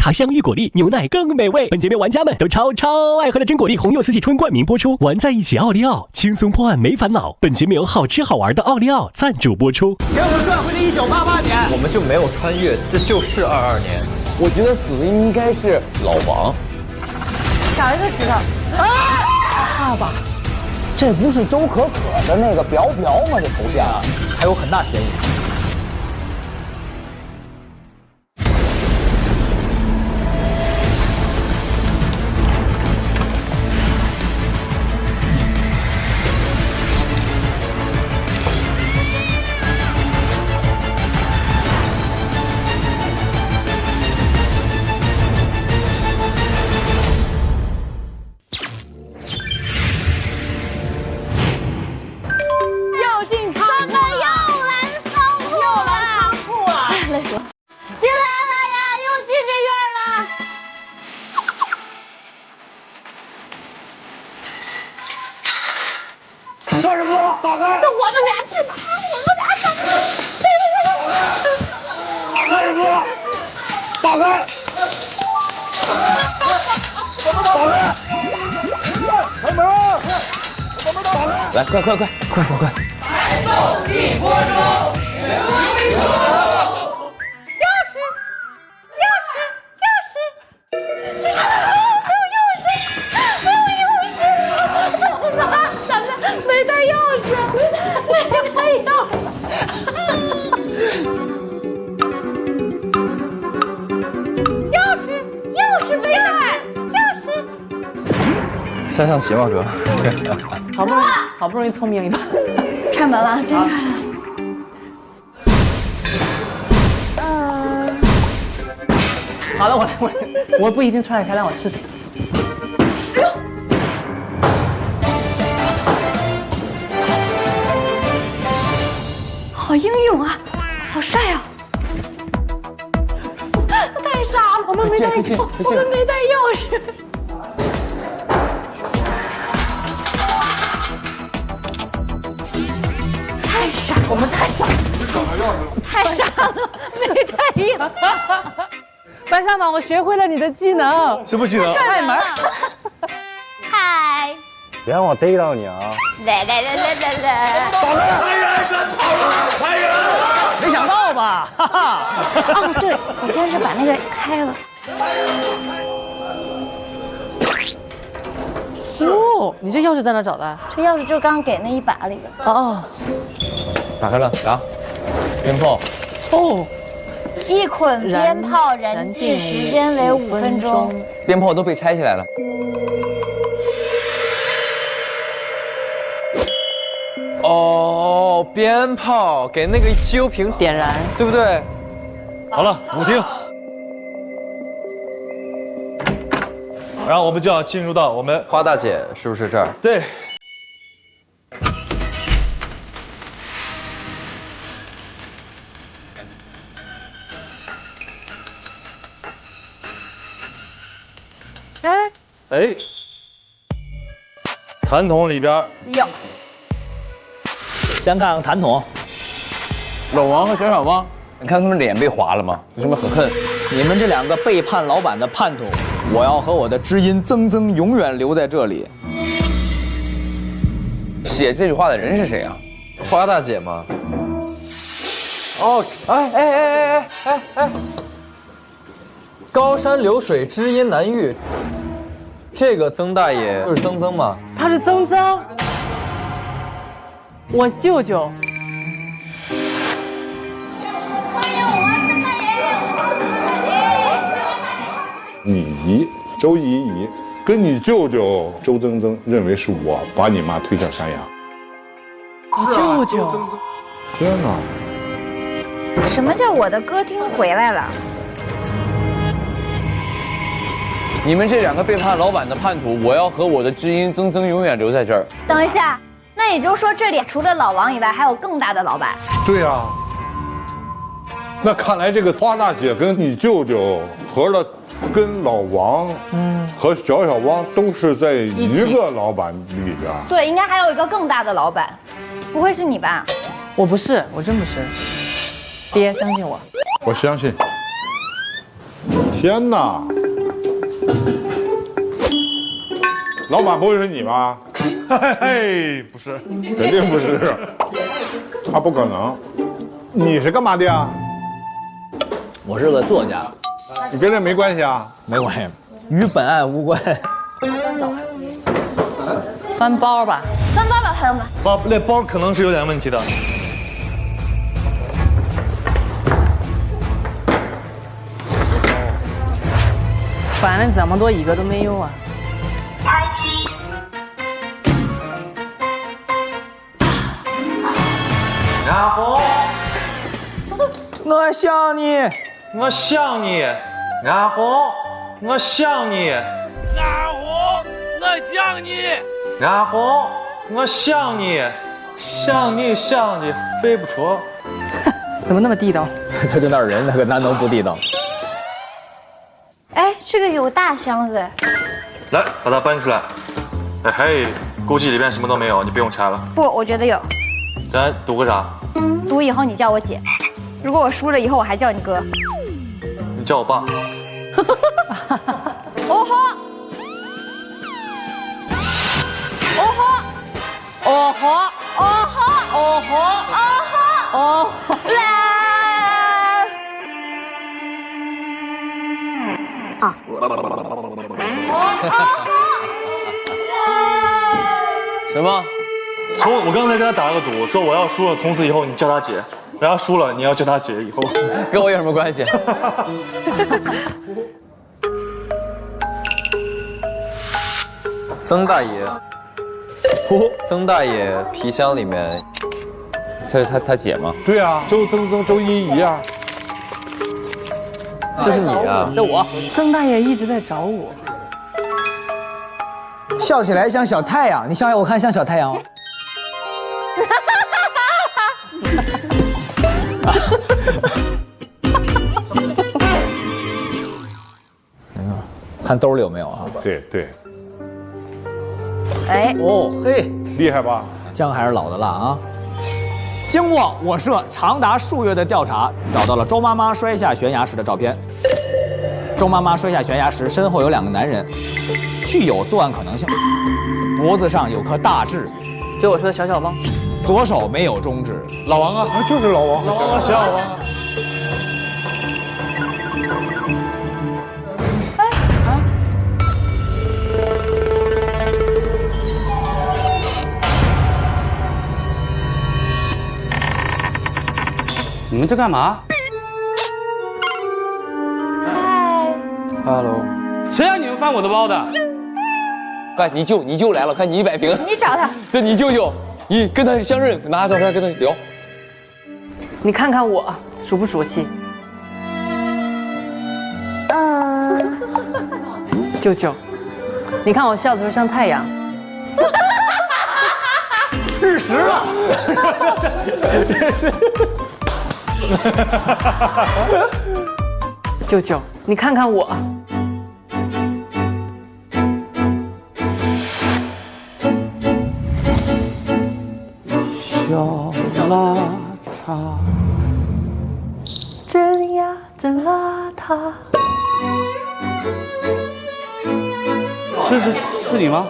茶香芋果粒，牛奶更美味。本节目玩家们都超爱喝的真果粒红柚四季春冠名播出，玩在一起奥利奥，轻松破案没烦恼。本节目由好吃好玩的奥利奥赞助播出。给我转回去1988年，我们就没有穿越，这就是22年。我觉得死的应该是老王。找一个指头。爸爸，这不是周可可的那个表吗？这头像还有很大嫌疑。少师傅，打开！那我们俩去猜，我们俩打开。少师傅，打开！打开！开门！打开！来，快！来送一锅粥，没带钥匙，钥匙没带，钥匙。下象棋吗，哥？好不容易聪明一把，串门了，真串了。好了，我不一定穿得开，让我试试。好英勇啊，好帅啊！太傻了，我们没带钥匙。太傻，我们太傻了，没带钥匙。白小马，我学会了你的技能。什么技能？开门。嗨，别让我逮到你啊！来。没想到吧？哈哈！哦，对，我先是把那个开了。哦，你这钥匙在哪找的？这钥匙就刚给那一把里的。哦，打开了，来，鞭炮。哦，一捆鞭炮燃尽时间为5分钟。鞭炮都被拆起来了。哦，鞭炮给那个汽油瓶点燃，对不对？好了，舞厅。然后我们就要进入到我们花大姐是不是这儿？对。哎，痰桶里边有。先看看痰桶。老王和小小汪，你看他们脸被划了吗？有什么很恨？你们这两个背叛老板的叛徒，我要和我的知音曾曾永远留在这里。写这句话的人是谁啊？花大姐吗？哦，哎，高山流水，知音难遇。这个曾大爷就是曾曾吗？他是曾曾，我舅舅。你周依依跟你舅舅周曾曾认为是我把你妈推下山崖。你舅舅？天哪！什么叫我的歌厅回来了？你们这两个背叛老板的叛徒，我要和我的知音曾曾永远留在这儿。等一下，那也就是说这里除了老王以外，还有更大的老板。对呀。那看来这个花大姐跟你舅舅和了。跟老王，和小汪都是在一个老板里边。对，应该还有一个更大的老板，不会是你吧？我不是，我真不是。爹，相信我。我相信。天哪！老板不会是你吧？嘿，不是，肯定不是，他不可能。你是干嘛的呀？我是个作家，你跟这没关系啊？没关系，与本案无关。翻包吧，翻包吧，朋友们。包那包可能是有点问题的。翻了这么多，一个都没有啊！然后我想你，我想你，然后我想你，然后我想你，想你想的飞不出。怎么那么地道？他就那人，那个哪能不地道？哎，这个有大箱子，来，把它搬出来。哎嘿，估计里边什么都没有，你不用拆了。不，我觉得有。咱赌个啥？赌以后你叫我姐，如果我输了以后我还叫你哥。你叫我爸。哦吼，哦吼，哦吼哦吼，哦吼哦吼，哦吼！来。什么？我刚才跟他打了个赌，说我要输了，从此以后你叫他姐；然后输了，你要叫他姐。以后跟我有什么关系？曾大爷，曾大爷皮箱里面，这是他姐吗？对啊，周依依啊。这是你啊？这我曾大爷一直在找我。笑起来像小太阳，你笑我看像小太阳哦。看兜里有没有啊？对对，哎，哦嘿，厉害吧？姜还是老的辣啊！经过我社长达数月的调查，找到了周妈妈摔下悬崖时的照片。周妈妈摔下悬崖时，身后有2个男人，具有作案可能性。脖子上有颗大痣，就我说的小小汪，左手没有中指。老王啊，就是老王。老王啊，小小王啊。你们在干嘛？嗨， Hello， 谁让你们翻我的包的？快，你舅来了，快你摆平。你找他。这你舅舅，你跟他相认，拿照片跟他聊。你看看我熟不熟悉？舅舅，你看我笑的时候像太阳。日食了。舅舅，你看看我。小邋遢，真呀真邋遢。是你吗？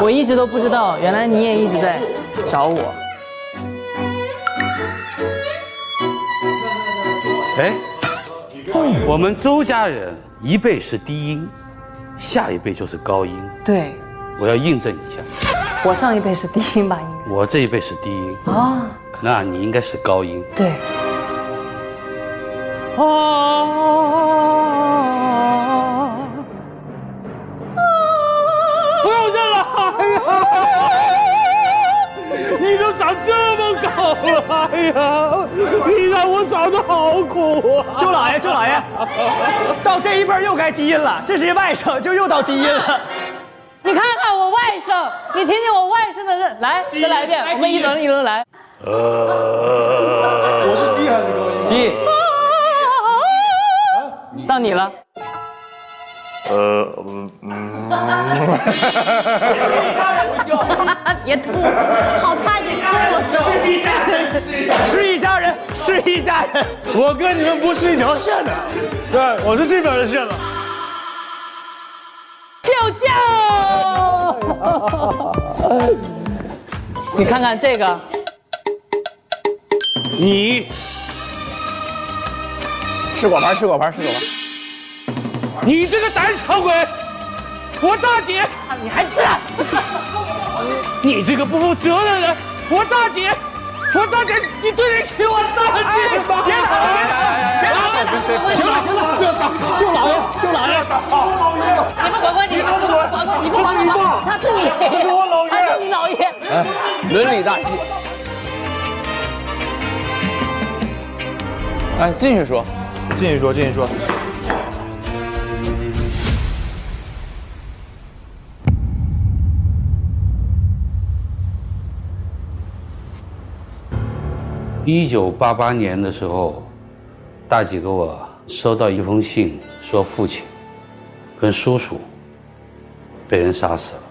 我一直都不知道，原来你也一直在找我。哎，我们周家人一辈是低音，下一辈就是高音。对，我要印证一下，我上一辈是低音吧？应该。我这一辈是低音啊，那你应该是高音。对。啊！不要再来呀！你都长这么高了，哎呀！你让我长得好苦啊！周老爷，周老爷，到这一辈又该低音了，这是外甥，就又到低音了。你看看我外甥，你听听我外甥的人，来，再来一遍，我们一轮一轮来。我是低还是高音？低。到你了。别吐，好怕你吐。是一家人，是一家我跟你们不是一条线的，对，我是这边的线了。救！你看看这个，你吃果盘，你这个胆小鬼！我大姐，你还吃？你这个不负责任的人！我大姐，你对得起我大姐吗？别打了！行了，不要打！救老爷！你不管管，你不管，他是你，这是我老爷，他是你老爷。哎，伦理大戏。哎，继续说。1988年的时候，大姐给我收到一封信，说父亲跟叔叔被人杀死了。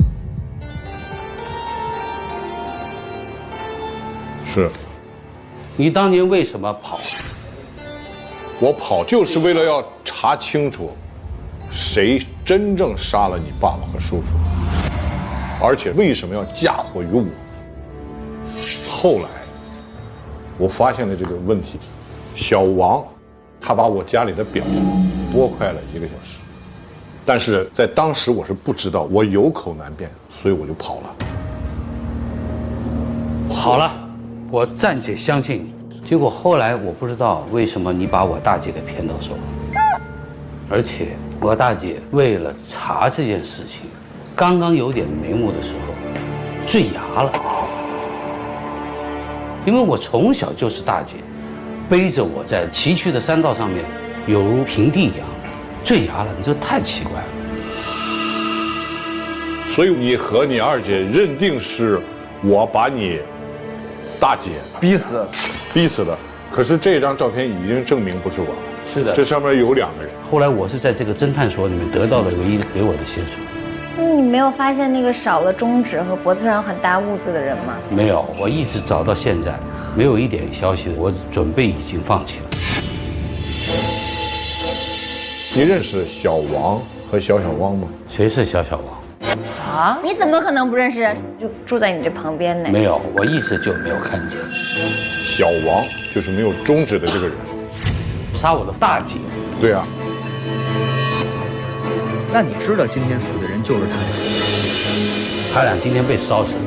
是。你当年为什么跑？我跑就是为了要查清楚，谁真正杀了你爸爸和叔叔，而且为什么要嫁祸于我。后来我发现了这个问题，小王他把我家里的表多快了1个小时，但是在当时我是不知道，我有口难辩，所以我就跑了。好了，我暂且相信你。结果后来我不知道为什么你把我大姐给骗到手了，而且我大姐为了查这件事情，刚刚有点眉目的时候，坠崖了。因为我从小就是大姐背着我在崎岖的山道上面，有如平地一样的坠崖了，你这太奇怪了。所以你和你二姐认定是我把你大姐逼死的，可是这张照片已经证明不是我。是的，这上面有2个人。后来我是在这个侦探所里面得到了唯一给我的线索。你没有发现那个少了中指和脖子上很大痦子的人吗？没有，我一直找到现在，没有一点消息，我准备已经放弃了。你认识小王和小汪吗？谁是小王？啊？你怎么可能不认识？就住在你这旁边呢。没有，我一直就没有看见。小王就是没有中指的这个人，杀我的大姐。对啊。那你知道今天死的人就是他俩？他俩今天被烧死了。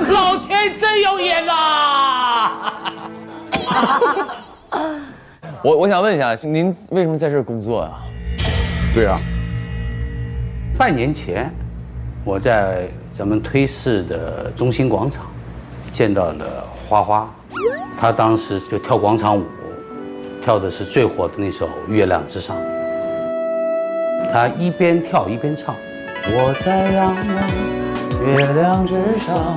老天真有眼啊！我想问一下，您为什么在这儿工作呀？对啊。半年前，我在咱们推市的中心广场见到了花花，她当时就跳广场舞，跳的是最火的那首《月亮之上》。她一边跳一边唱：我在仰望月亮之上，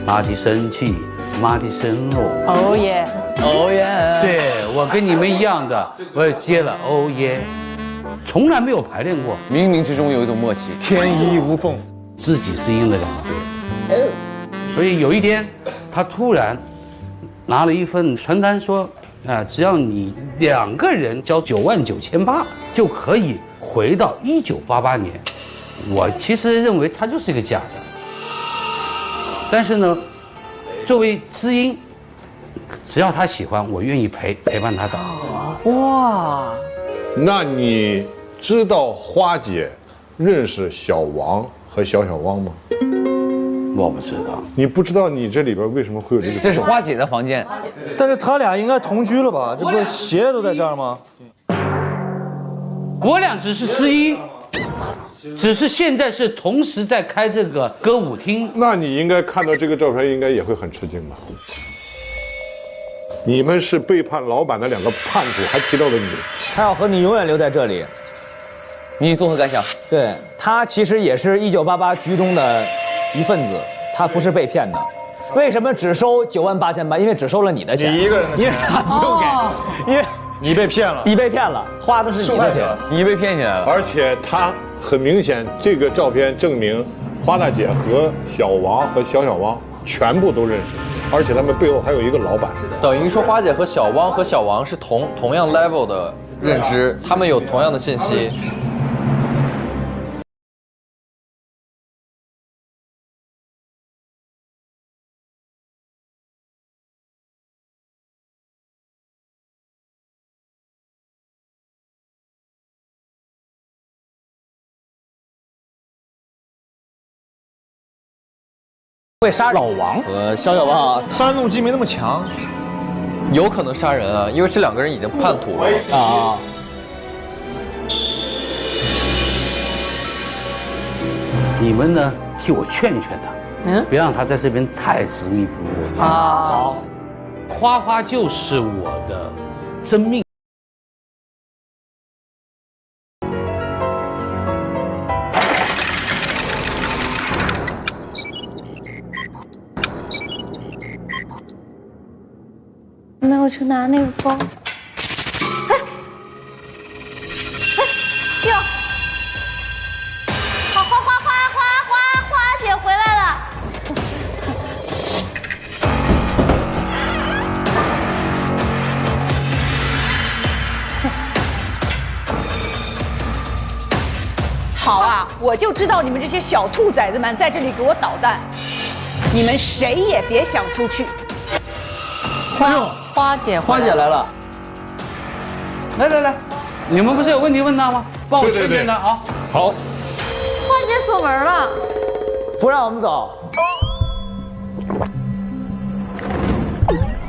马蹄声起，马蹄声落。哦耶，哦耶！对，我跟你们一样的，我也接了哦耶。从来没有排练过，冥冥之中有一种默契，天衣无缝，知己知音的两个队。所以有一天，他突然拿了一份传单说：“只要你2个人交99800，就可以回到1988年。”我其实认为他就是一个假的，但是呢，作为知音，只要他喜欢，我愿意陪伴他到。哇！那你知道花姐认识小王和小汪吗？我不知道。你不知道你这里边为什么会有这个？这是花姐的房间。但是他俩应该同居了吧？这不是鞋都在这儿吗？我俩只是知音，只是现在是同时在开这个歌舞厅。那你应该看到这个照片，应该也会很吃惊吧？你们是背叛老板的2个叛徒，还提到了你。他要和你永远留在这里。你作何感想？对，他其实也是1988局中的一份子，他不是被骗的。为什么只收98800？因为只收了你的钱，你一个人的钱，因为他不用给，因为你被骗了，你被骗了，花的是你的钱，你被骗起来了。而且他很明显，这个照片证明花大姐和小王和小汪全部都认识。而且他们背后还有一个老板。等于说花姐和小汪和小王是同样 level 的认知，他们有同样的信息。会杀老王和小小王啊，杀人动机没那么强，有可能杀人啊，因为这两个人已经叛徒了啊。你们呢，替我劝一劝他，别让他在这边太执迷不悟。好，花花就是我的真命。没有去拿那个包。哟，花姐回来了。好啊，我就知道你们这些小兔崽子们在这里给我捣蛋，你们谁也别想出去。花姐来了，来，你们不是有问题问他吗？帮我劝劝他啊。好。花姐锁门了，不让我们走。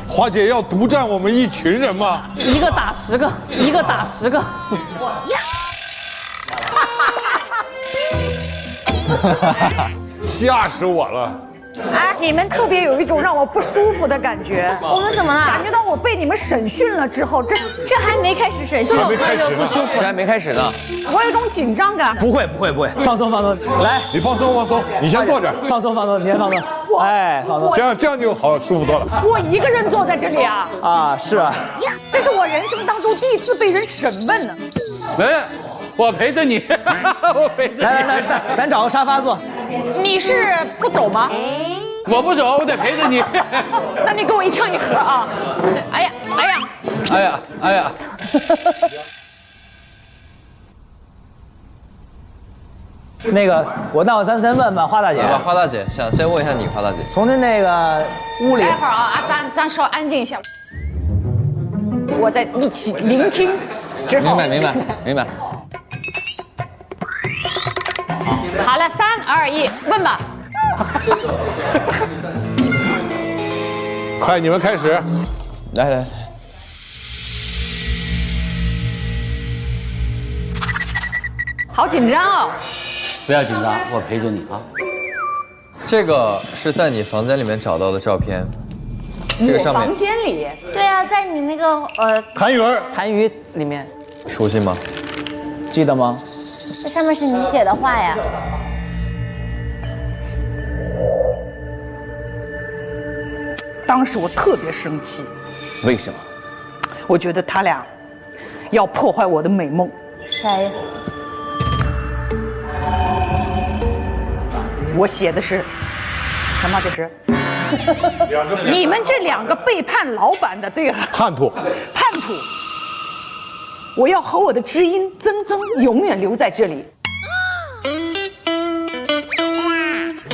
花姐要独占我们一群人吗？一个打10个，一个打10个。吓死我了！哎，你们特别有一种让我不舒服的感觉。我们怎么了？感觉到我被你们审讯了之后，这还没开始审讯，还没开始呢，这还没开始呢。我有一种紧张感。不会，放松，来，你放松，你先坐着。放松，你先放松。哎，放松，这样就好，舒服多了。我一个人坐在这里啊？啊，是啊。这是我人生当中第一次被人审问呢。来，我陪着你，我陪着你。来，咱找个沙发坐。你是不走吗？我不走，我得陪着你。那你给我一唱一和啊！哎呀！那个，咱先问问花大姐。来吧，花大姐，想先问一下你，花大姐。从那个屋里。待会儿啊，咱稍安静一下。我在一起聆听之后。明白。好了，3、2、1，问吧。快，你们开始。来，好紧张哦。不要紧张，我陪着你啊。这个是在你房间里面找到的照片，这个上面。房间里？对啊，在你那个痰盂里面。熟悉吗？记得吗？这上面是你写的话呀。当时我特别生气。为什么？我觉得他俩要破坏我的美梦。啥意思？我写的是什么？这是你们这2个背叛老板的这个叛徒，我要和我的知音曾永远留在这里，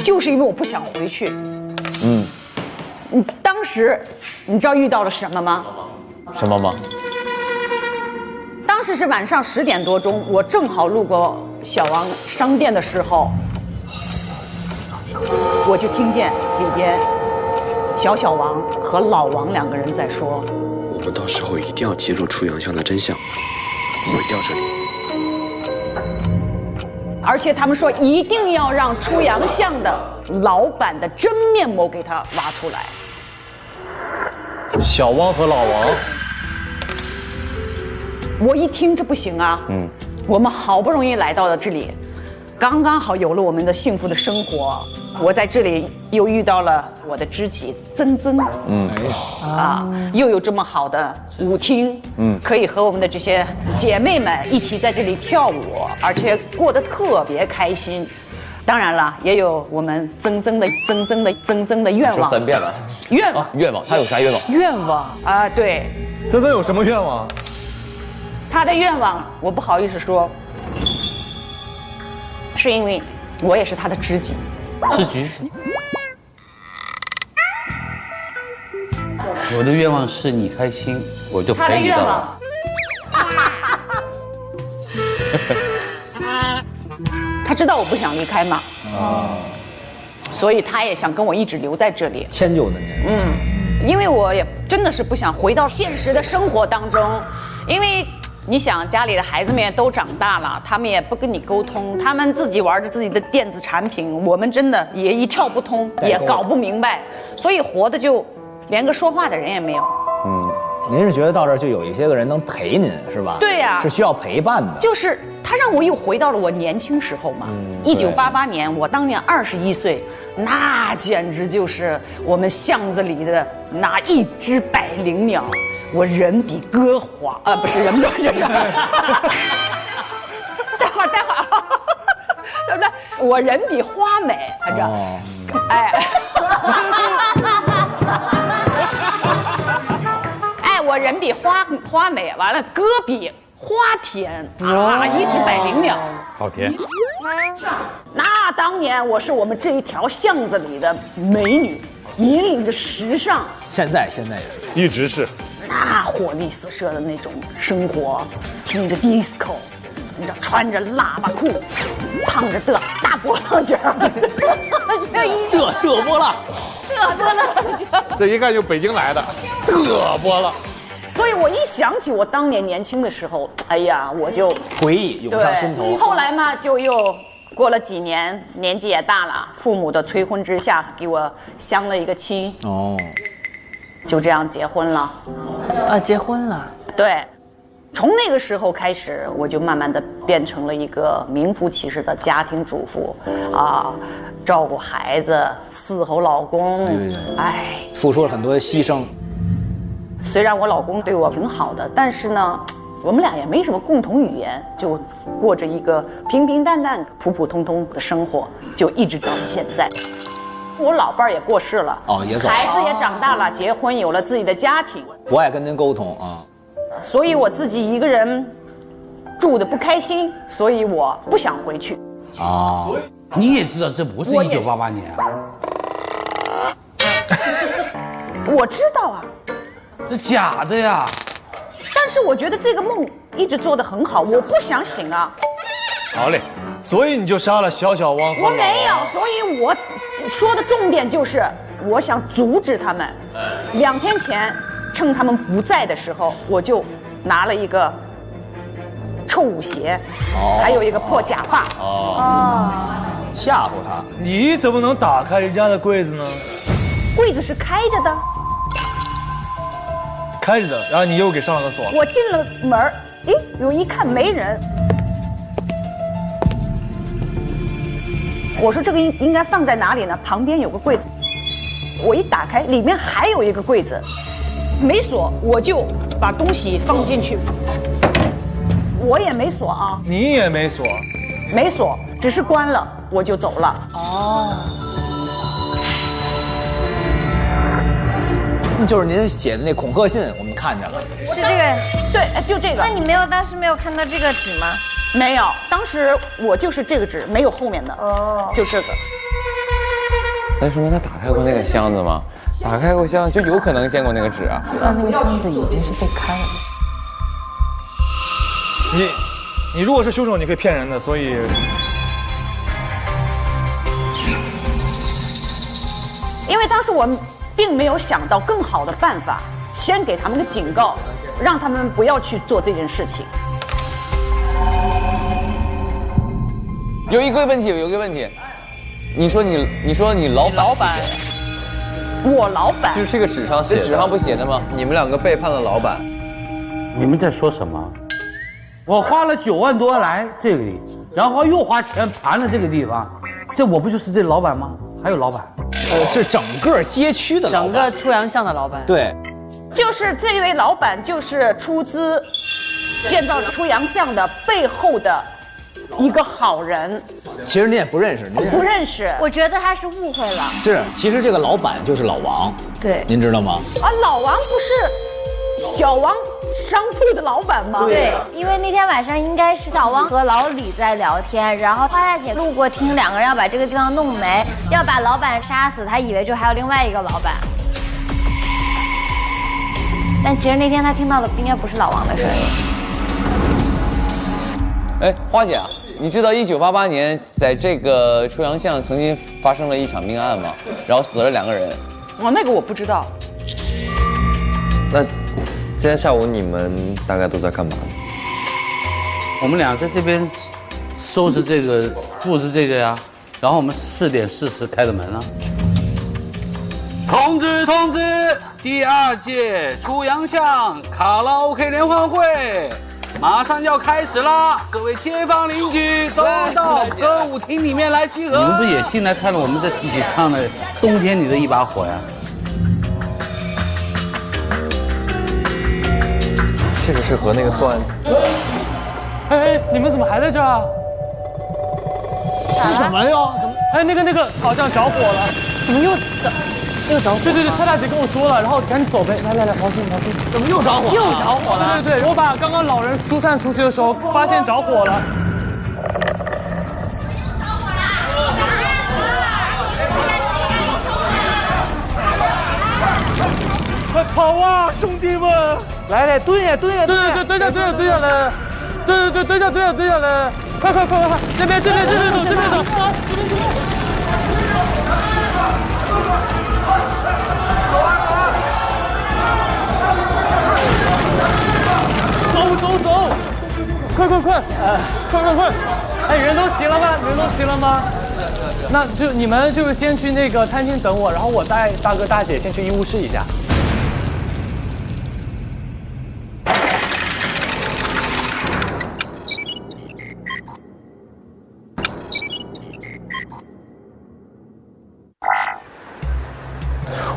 就是因为我不想回去。当时你知道遇到了什么吗？什么吗？当时是晚上10点多钟，我正好路过小王商店的时候，我就听见里边小王和老王2个人在说：“我们到时候一定要揭露出洋相的真相，毁掉这里。”而且他们说一定要让出洋相的老板的真面目给他挖出来。小汪和老王，我一听这不行啊，我们好不容易来到了这里，刚刚好有了我们的幸福的生活，我在这里又遇到了我的知己曾，又有这么好的舞厅，可以和我们的这些姐妹们一起在这里跳舞，而且过得特别开心。当然了，也有我们曾的愿望。说3遍了。愿望，愿望，他有啥愿望？愿望啊，对。曾曾有什么愿望？他的愿望我不好意思说，是因为我也是他的知己。知己。我的愿望是你开心，我就陪你到老。他知道我不想离开嘛，所以他也想跟我一直留在这里，迁就的你。因为我也真的是不想回到现实的生活当中，因为你想家里的孩子们也都长大了，他们也不跟你沟通，他们自己玩着自己的电子产品，我们真的也一窍不通，也搞不明白，所以活的就连个说话的人也没有。您是觉得到这儿就有一些个人能陪您是吧？对呀，是需要陪伴的。就是他让我又回到了我年轻时候嘛。1988年，我当年21岁，那简直就是我们巷子里的那一只百灵鸟。我人比歌华啊，不是人比就是。待会儿，对不对？我人比花美，反正，哎。我人比花美，完了歌比花甜啊，一只百灵鸟，好甜。那当年我是我们这一条巷子里的美女，引领着时尚。现在也是，一直是。那活力四射的那种生活，听着 disco， 你知道，穿着喇叭裤，烫着的大波浪卷，的波浪，这一看就北京来的，的波浪。所以我一想起我当年年轻的时候，哎呀，我就回忆涌上心头。后来嘛，就又过了几年，年纪也大了，父母的催婚之下，给我相了一个亲。就这样结婚了。结婚了。对，从那个时候开始，我就慢慢的变成了一个名副其实的家庭主妇啊，照顾孩子，伺候老公，付出了很多牺牲。虽然我老公对我挺好的，但是呢，我们俩也没什么共同语言，就过着一个平平淡淡、普普通通的生活，就一直到现在。我老伴儿也过世了，也走了，孩子也长大了，结婚有了自己的家庭，不爱跟您沟通啊，所以我自己一个人住的不开心，所以我不想回去。你也知道这不是1988年啊？我知道啊。这假的呀！但是我觉得这个梦一直做得很好，我不想醒啊。好嘞，所以你就杀了小小汪和我没有，所以我说的重点就是，我想阻止他们。2天前，趁他们不在的时候，我就拿了一个臭舞鞋，还有一个破假发。吓唬他。你怎么能打开人家的柜子呢？柜子是开着的。开着的，然后你又给上了个锁。我进了门儿，我一看没人，我说这个应该放在哪里呢？旁边有个柜子，我一打开，里面还有一个柜子，没锁，我就把东西放进去。我也没锁啊。你也没锁？没锁，只是关了，我就走了。就是您写的那恐吓信，我们看见了。是这个？对，就这个。那你当时没有看到这个纸吗？没有，当时我就是这个纸，没有后面的。就这个。那说明他打开过那个箱子吗？打开过箱就有可能见过那个纸啊。那个箱子已经是被开了。你如果是凶手，你可以骗人的，所以。因为当时我并没有想到更好的办法，先给他们个警告，让他们不要去做这件事情。有一个问题，你说你老板，我老板就是这个纸上写的，纸上不写的吗？你们2个背叛了老板，你们在说什么？我花了9万多来这里，然后又花钱盘了这个地方，这我不就是这老板吗？还有老板。是整个街区的老板，整个出洋巷的老板。对，就是这位老板，就是出资建造出洋巷的背后的一个好人。其实你也不认识，不认识。我觉得他是误会了。是，其实这个老板就是老王。对，您知道吗？啊，老王不是小王商铺的老板吗？对，因为那天晚上应该是小汪和老李在聊天，然后花大姐路过听两个人要把这个地方弄没，要把老板杀死，她以为就还有另外一个老板。但其实那天她听到的应该不是老王的声音。哎，花姐啊，你知道1988年在这个出洋巷曾经发生了一场命案吗？然后死了2个人。哦，那个我不知道。那今天下午你们大概都在干嘛呢？我们俩在这边收拾这个、布置这个呀，然后我们4点40开的门啊。通知！第2届出洋巷卡拉 OK 联欢会马上要开始啦！各位街坊邻居都到歌舞厅里面来集合。你们不也进来看了我们在一起唱的《冬天里的一把火》呀？这个是和那个段。哎，你们怎么还在这儿啊？这什么呀？怎么？哎，那个好像着火了，怎么又着火？对，蔡大姐跟我说了，然后赶紧走呗。来，毛巾。怎么又着火？又着火了？对，我把刚刚老人疏散出去的时候，发现着火了。快跑啊，兄弟们！来，蹲下来。对，蹲下来。对，蹲下来。快，这边走。走！快！哎，人都齐了吗？那就你们就先去那个餐厅等我，然后我带大哥大姐先去医务室一下。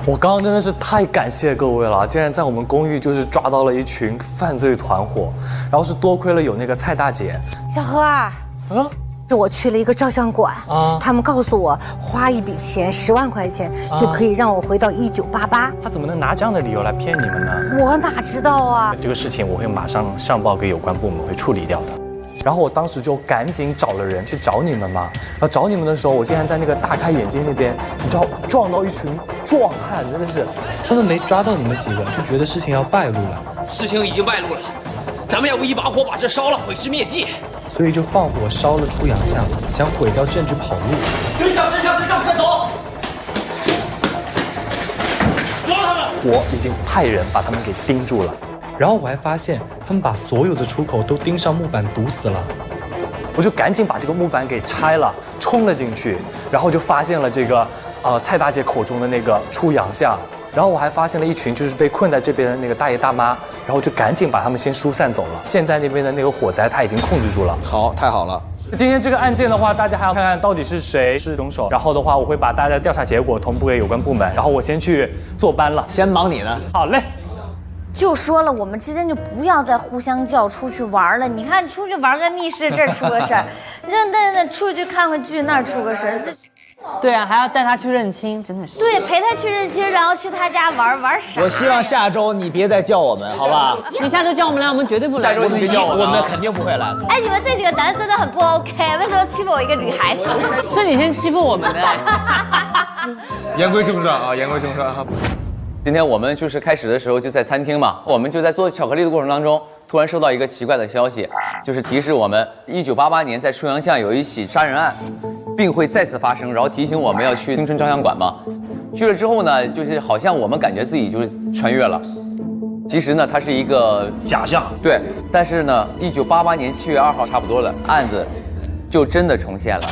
我刚刚真的是太感谢各位了，竟然在我们公寓就是抓到了一群犯罪团伙，然后是多亏了有那个蔡大姐。小何啊，是我去了一个照相馆他们告诉我花一笔钱10万块钱就可以让我回到1988。他怎么能拿这样的理由来骗你们呢？我哪知道啊！这个事情我会马上上报给有关部门，会处理掉的。然后我当时就赶紧找了人去找你们嘛。然后找你们的时候，我竟然在那个大开眼界那边，你知道撞到一群壮汉，真的是。他们没抓到你们几个，就觉得事情要败露了。事情已经败露了，咱们要不一把火把这烧了，毁尸灭迹。所以就放火烧了出洋巷，想毁掉证据跑路。跟上，快走！抓他们！我已经派人把他们给盯住了。然后我还发现他们把所有的出口都钉上木板堵死了，我就赶紧把这个木板给拆了，冲了进去，然后就发现了这个蔡大姐口中的那个出洋巷，然后我还发现了一群就是被困在这边的那个大爷大妈，然后就赶紧把他们先疏散走了。现在那边的那个火灾他已经控制住了。好，太好了。今天这个案件的话，大家还要看看到底是谁是凶手。然后的话，我会把大家的调查结果同步给有关部门。然后我先去坐班了，先忙你呢。好嘞。就说了，我们之间就不要再互相叫出去玩了。你看，出去玩个密室，这儿出个事儿；那出去看个剧，那儿出个事儿。对啊，还要带他去认亲，真的是。对，陪他去认亲，然后去他家玩傻。我希望下周你别再叫我们，好吧？你下周叫我们来，我们绝对不来。下周你别叫我们肯定不会来。哎，你们这几个男的真的很不 OK， 为什么欺负我一个女孩子？是你先欺负我们的。言归正传啊，言归正传哈。今天我们就是开始的时候就在餐厅嘛，我们就在做巧克力的过程当中，突然收到一个奇怪的消息，就是提示我们1988年在出洋巷有一起杀人案，并会再次发生，然后提醒我们要去青春照相馆嘛。去了之后呢，就是好像我们感觉自己就是穿越了，其实呢它是一个假象。对，但是呢1988年7月2号差不多了，案子就真的重现了。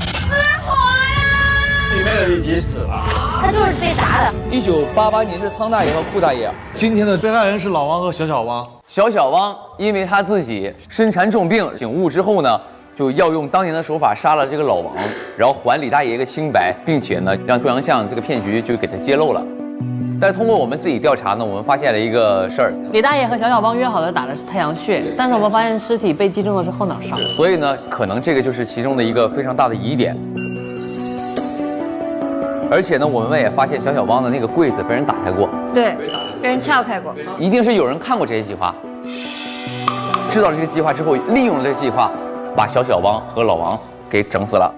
里面的已经死了，他就是被打的。1988年是苍大爷和顾大爷，今天的被害人是老王和小汪。小汪因为他自己身缠重病醒悟之后呢，就要用当年的手法杀了这个老王，然后还李大爷一个清白，并且呢让出洋巷这个骗局就给他揭露了。但通过我们自己调查呢，我们发现了一个事儿，李大爷和小小汪约好的打的是太阳穴，但是我们发现尸体被击中的是后脑勺，所以呢，可能这个就是其中的一个非常大的疑点。而且呢，我们也发现小小汪的那个柜子被人打开过，对，被人撬开过，一定是有人看过这些计划，知道了这个计划之后，利用了这个计划，把小小汪和老王给整死了。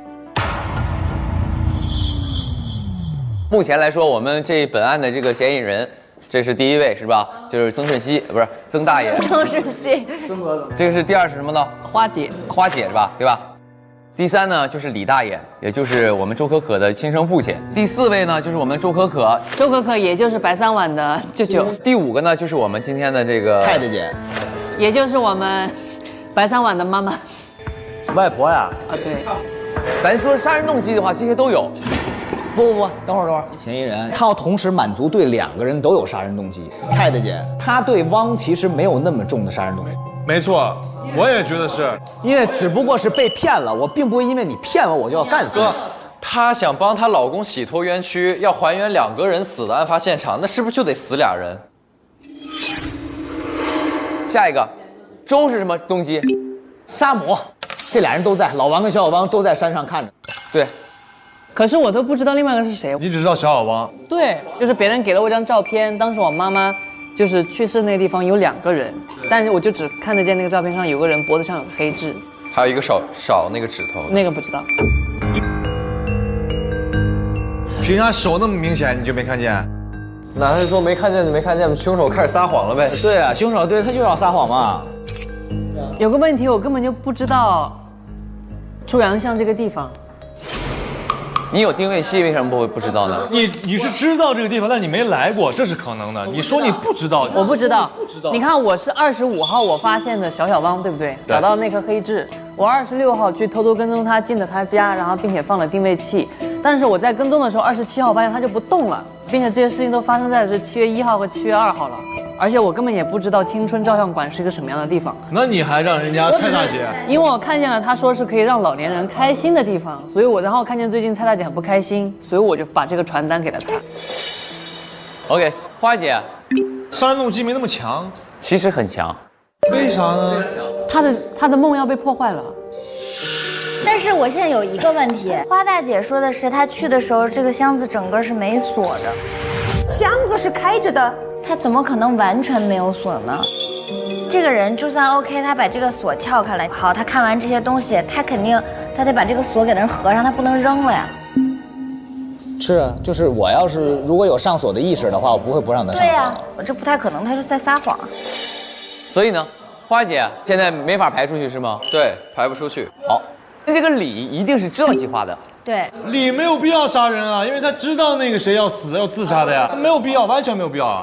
目前来说，我们这本案的这个嫌疑人，这是第一位是吧？就是曾舜晞，不是曾大爷。曾舜晞。曾哥。这个是第二是什么呢？花姐。花姐是吧？对吧？第三呢就是李大爷，也就是我们周可可的亲生父亲。第四位呢就是我们周可可。周可可也就是白三碗的舅舅。第五个呢就是我们今天的这个太太姐，也就是我们白三碗的妈妈。外婆呀？啊对。咱说杀人动机的话，这些都有。不，等会儿，嫌疑人他要同时满足对2个人都有杀人动机。太太姐，他对汪其实没有那么重的杀人动机。没错，我也觉得是，因为只不过是被骗了，我并不会因为你骗我就要干死你。哥，她想帮她老公洗脱冤屈，要还原2个人死的案发现场，那是不是就得死俩人？下一个，周是什么动机？杀母。这俩人都在，老王跟小小汪都在山上看着。对。可是我都不知道另外一个是谁。你只知道小小汪。对，就是别人给了我一张照片，当时我妈妈就是去世那个地方有2个人，但是我就只看得见那个照片上有个人脖子上有黑痣，还有一个少那个指头。那个不知道。凭啥手那么明显你就没看见？哪是说没看见就没看见，凶手开始撒谎了呗？对啊，凶手对他就要撒谎嘛。有个问题，我根本就不知道出洋巷这个地方。你有定位器，为什么不知道呢？你是知道这个地方，但你没来过，这是可能的。你说你不知道，我不知道。你看，我是25号我发现的小小汪，对不对？找到那颗黑痣。我26号去偷偷跟踪他，进了他家，然后并且放了定位器。但是我在跟踪的时候，27号发现他就不动了，并且这些事情都发生在是7月1号和7月2号了。而且我根本也不知道青春照相馆是一个什么样的地方。那你还让人家蔡大姐？因为我看见了，他说是可以让老年人开心的地方，所以然后看见最近蔡大姐很不开心，所以我就把这个传单给了她。OK， 花姐，杀人动机没那么强，其实很强。为啥呢？她的梦要被破坏了。但是我现在有一个问题，花大姐说的是她去的时候这个箱子整个是没锁的，箱子是开着的。他怎么可能完全没有锁呢？这个人就算 OK， 他把这个锁撬开了，好，他看完这些东西，他肯定他得把这个锁给人合上，他不能扔了呀。是啊，就是我要是如果有上锁的意识的话，我不会不让他上锁。对呀，这不太可能，他是在撒谎。所以呢，花姐现在没法排出去是吗？对，排不出去。好，那这个李一定是知道计划的。对，李没有必要杀人啊，因为他知道那个谁要死要自杀的呀，没有必要，完全没有必要啊。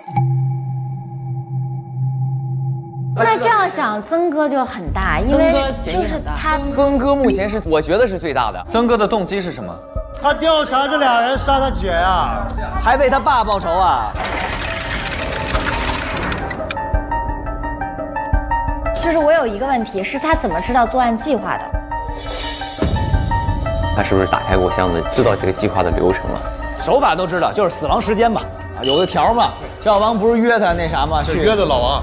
那这样想，曾哥就很大，因为就是他。曾哥目前是我觉得是最大的。曾哥的动机是什么？他调查这俩人杀他姐呀，还为他爸报仇啊。就是我有一个问题，是他怎么知道作案计划的？他是不是打开过箱子，知道这个计划的流程了？手法都知道，就是死亡时间嘛，有个条嘛。小小汪不是约他那啥吗？是约的老王，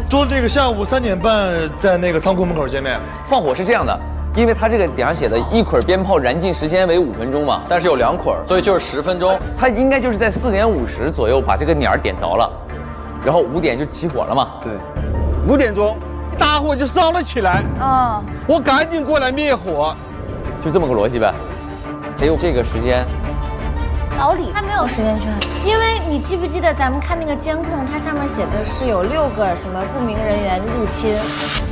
说这个下午3点半在那个仓库门口见面。放火是这样的，因为他这个顶上写的1捆鞭炮燃尽时间为5分钟嘛，但是有2捆，所以就是10分钟。他应该就是在4点50左右把这个点点着了，然后5点就起火了嘛。对，5点钟大火就烧了起来。哦，我赶紧过来灭火，就这么个逻辑呗。谁有这个时间？老李他没有时间圈，因为你记不记得咱们看那个监控，它上面写的是有6个什么不明人员入侵，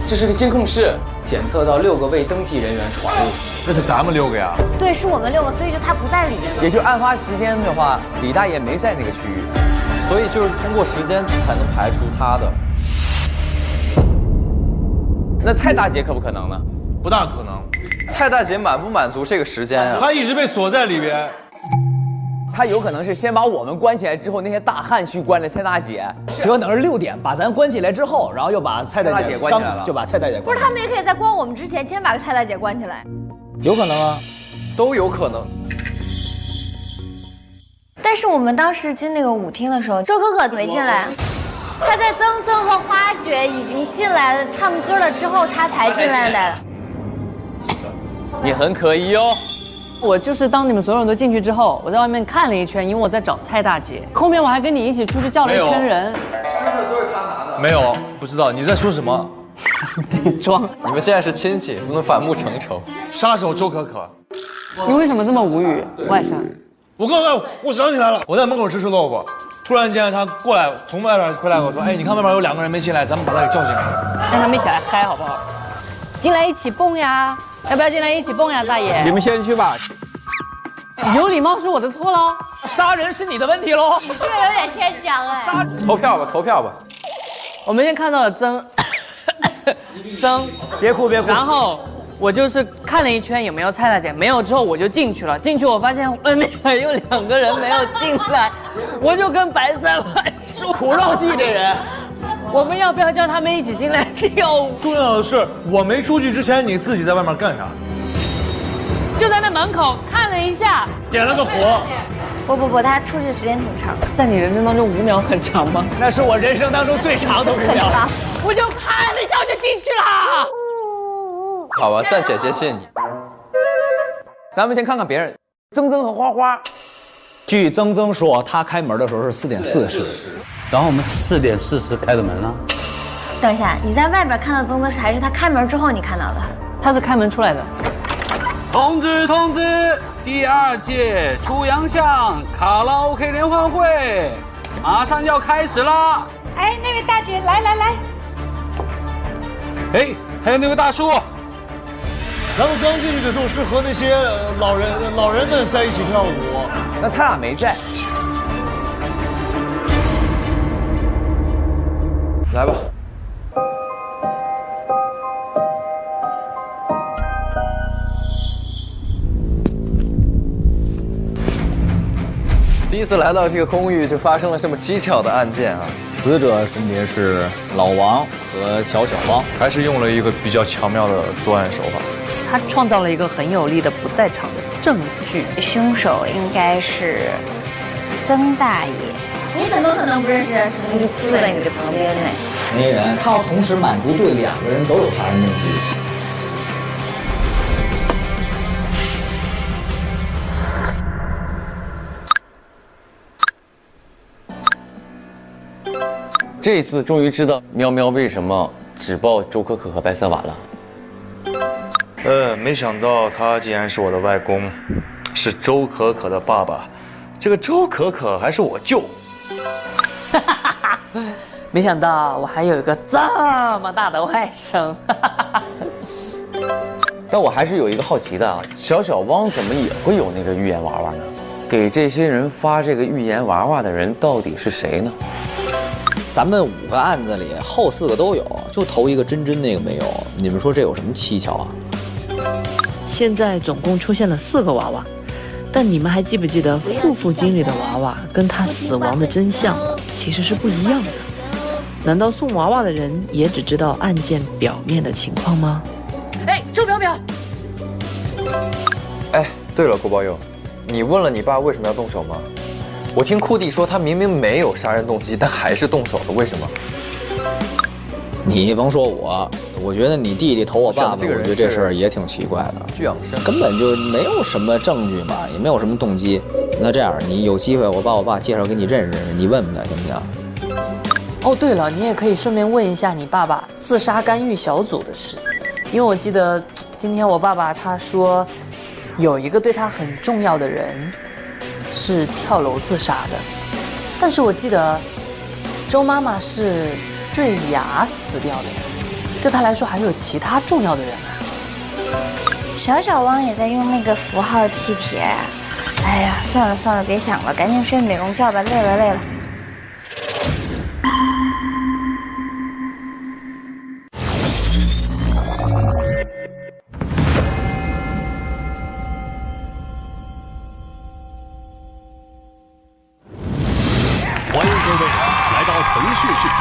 这是个监控室，检测到6个未登记人员闯入，这是咱们6个呀？对，是我们6个，所以就他不在里面。也就案发时间的话，李大爷没在那个区域，所以就是通过时间才能排除他的。那蔡大姐可不可能呢？不大可能。蔡大姐满不满足这个时间呀？她一直被锁在里边。他有可能是先把我们关起来之后，那些大汉去关了蔡大姐，可能是6点把咱关起来之后，然后又把蔡大姐关起来了，就把蔡大姐关。不是，他们也可以在关我们之前先把蔡大姐关起来，有可能啊，都有可能。但是我们当时进那个舞厅的时候，周可可没进来，他在曾曾和花卷已经进来了，唱歌了之后，他才进来的。你很可疑哦。我就是当你们所有人都进去之后，我在外面看了一圈，因为我在找蔡大姐。后面我还跟你一起出去叫了一圈人。吃的都是他拿的。没有，不知道你在说什么。你装。你们现在是亲戚，不能反目成仇。杀手周可可。你为什么这么无语？外甥。我刚才我想起来了，我在门口吃臭豆腐，突然间他过来从外边回来跟我说，哎，你看外边有2个人没进来，咱们把他给叫进来。让他们一起来嗨好不好？进来一起蹦呀！要不要进来一起蹦呀，大爷？你们先去吧。有礼貌是我的错喽，杀人是你的问题喽。你这个有点牵强哎。投票吧，投票吧。我们先看到了曾，别哭别哭。然后我就是看了一圈有没有蔡大姐，没有之后我就进去了。进去我发现外面还有2个人没有进来，我就跟白三环说苦肉计这人。我们要不要叫他们一起进来跳舞？重要的是，我没出去之前，你自己在外面干啥？就在那门口看了一下，点了个火。不，他出去时间挺长。在你人生当中5秒很长吗？那是我人生当中最长的5秒。我就看了一下我就进去了。好吧，暂且先信你。咱们先看看别人，曾曾和花花。据曾曾说，他开门的时候是4点40，然后我们4点40开的门了。等一下，你在外边看到曾曾是还是他开门之后你看到的？他是开门出来的。通知通知，第2届出洋相卡拉 OK 联欢会马上要开始啦！哎，那位大姐，来。哎，还有那位大叔。咱们刚进去的时候是和那些老人们在一起跳舞，那他俩没在。来吧。第一次来到这个公寓，就发生了这么蹊跷的案件啊！死者分别是老王和小汪，还是用了一个比较巧妙的作案手法。他创造了一个很有力的不在场的证据。凶手应该是曾大爷。你怎么可能不认识？你住在你的旁边呢？没人，他要同时满足对2个人都有杀人动机。这次终于知道喵喵为什么只报周可可和白三瓦了。没想到他竟然是我的外公，是周可可的爸爸。这个周可可还是我舅。没想到我还有一个这么大的外甥。但我还是有一个好奇的啊，小汪怎么也会有那个预言娃娃呢？给这些人发这个预言娃娃的人到底是谁呢？咱们5个案子里后4个都有，就头一个真那个没有。你们说这有什么蹊跷啊？现在总共出现了4个娃娃，但你们还记不记得副经理的娃娃跟他死亡的真相其实是不一样的？难道送娃娃的人也只知道案件表面的情况吗？哎，周表表。哎，对了，郭宝友，你问了你爸为什么要动手吗？我听库弟说他明明没有杀人动机，但还是动手了，为什么？你甭说我觉得你弟弟投我爸爸，我觉得这事儿也挺奇怪的。巨养生根本就没有什么证据嘛，也没有什么动机。那这样，你有机会我把我爸介绍给你认识认识，你问问他行不行？哦，对了，你也可以顺便问一下你爸爸自杀干预小组的事，因为我记得今天我爸爸他说有一个对他很重要的人是跳楼自杀的，但是我记得周妈妈是坠崖死掉的，对他来说还有其他重要的人啊。小汪也在用那个符号气帖。哎呀，算了，别想了，赶紧睡美容觉吧，累了。欢迎各位来到腾讯视频，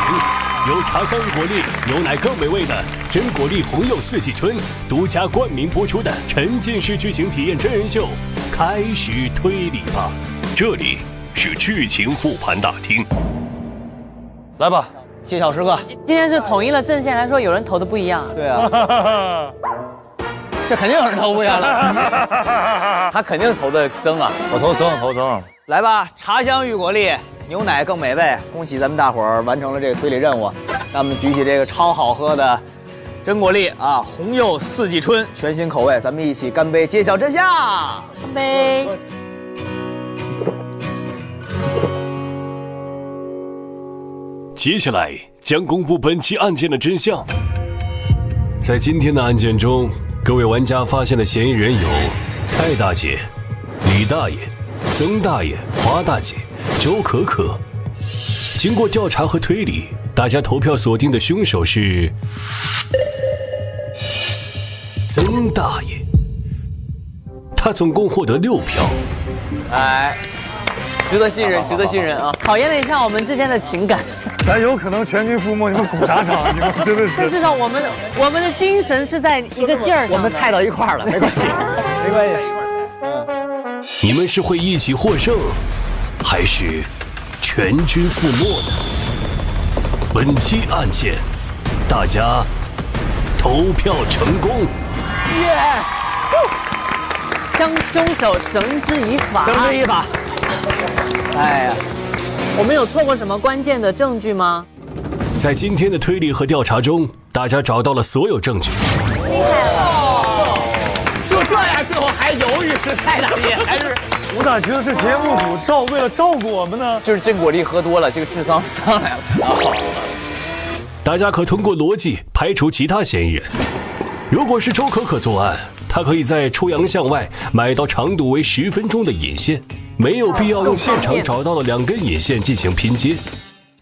有茶香与果粒，牛奶更美味的真果粒红柚四季春独家冠名播出的沉浸式剧情体验真人秀，开始推理吧！这里是剧情复盘大厅。来吧，揭晓时刻。今天是统一了阵线，还说有人投的不一样。对啊，这肯定有人投不一样了。他肯定投的曾啊，我投曾。来吧，茶香玉果粒，牛奶更美味。恭喜咱们大伙儿完成了这个推理任务。让我们举起这个超好喝的真果粒啊，红柚四季春全新口味，咱们一起干杯，揭晓真相。干杯！接下来将公布本期案件的真相。在今天的案件中，各位玩家发现的嫌疑人有蔡大姐、李大爷、曾大爷、华大姐、周可可。经过调查和推理，大家投票锁定的凶手是曾大爷，他总共获得6票。哎，值得信任，值得信任啊！考验了一下我们之间的情感。咱有可能全军覆没，你们鼓啥场？你们真的是。但至少我们的精神是在一个劲儿上。我们猜到一块儿了，没关系，没关系。你们是会一起获胜，还是全军覆没呢？本期案件，大家投票成功。耶！将凶手绳之以法。绳之以法。哎呀，我们有错过什么关键的证据吗？在今天的推理和调查中，大家找到了所有证据。厉害了！就这样，最后还犹豫是蔡大爷还是？我咋觉得是节目组为了照顾我们呢？就是真果粒喝多了，这个智商上来了。大家可通过逻辑排除其他嫌疑人。如果是周可可作案，他可以在出洋巷外买到长度为10分钟的引线，没有必要用现场找到的2根引线进行拼接。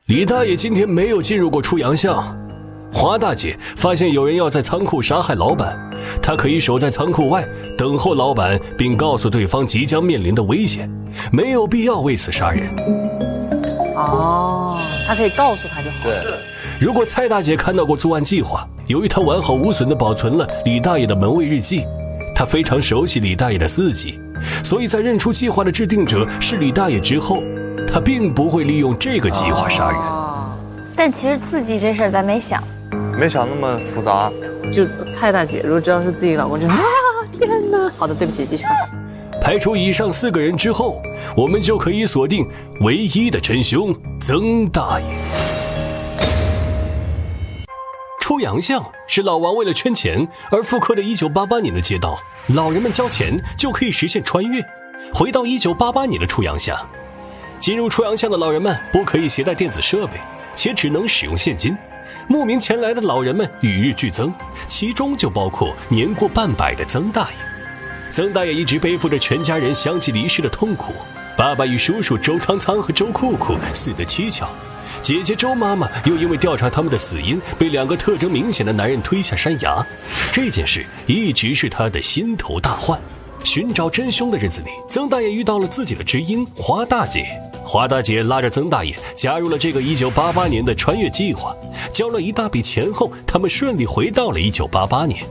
李大爷今天没有进入过出洋巷。华大姐发现有人要在仓库杀害老板，她可以守在仓库外等候老板，并告诉对方即将面临的危险，没有必要为此杀人。哦，她可以告诉他就好。对。如果蔡大姐看到过作案计划，由于她完好无损地保存了李大爷的门卫日记，她非常熟悉李大爷的4级，所以在认出计划的制定者是李大爷之后，她并不会利用这个计划杀人。但其实自己这事儿咱没想那么复杂。就蔡大姐如果知道是自己老公，就天哪！好的，对不起，继续。排除以上4个人之后，我们就可以锁定唯一的真凶曾大爷。出洋巷是老王为了圈钱而复刻的1988年的街道，老人们交钱就可以实现穿越，回到1988年的出洋巷。进入出洋巷的老人们不可以携带电子设备，且只能使用现金。慕名前来的老人们与日俱增，其中就包括年过半百的曾大爷。曾大爷一直背负着全家人相继离世的痛苦，爸爸与叔叔周苍苍和周酷酷死得蹊跷，姐姐周妈妈又因为调查他们的死因，被2个特征明显的男人推下山崖。这件事一直是他的心头大患。寻找真凶的日子里，曾大爷遇到了自己的知音华大姐。华大姐拉着曾大爷加入了这个1988年的穿越计划，交了一大笔钱后，他们顺利回到了1988年。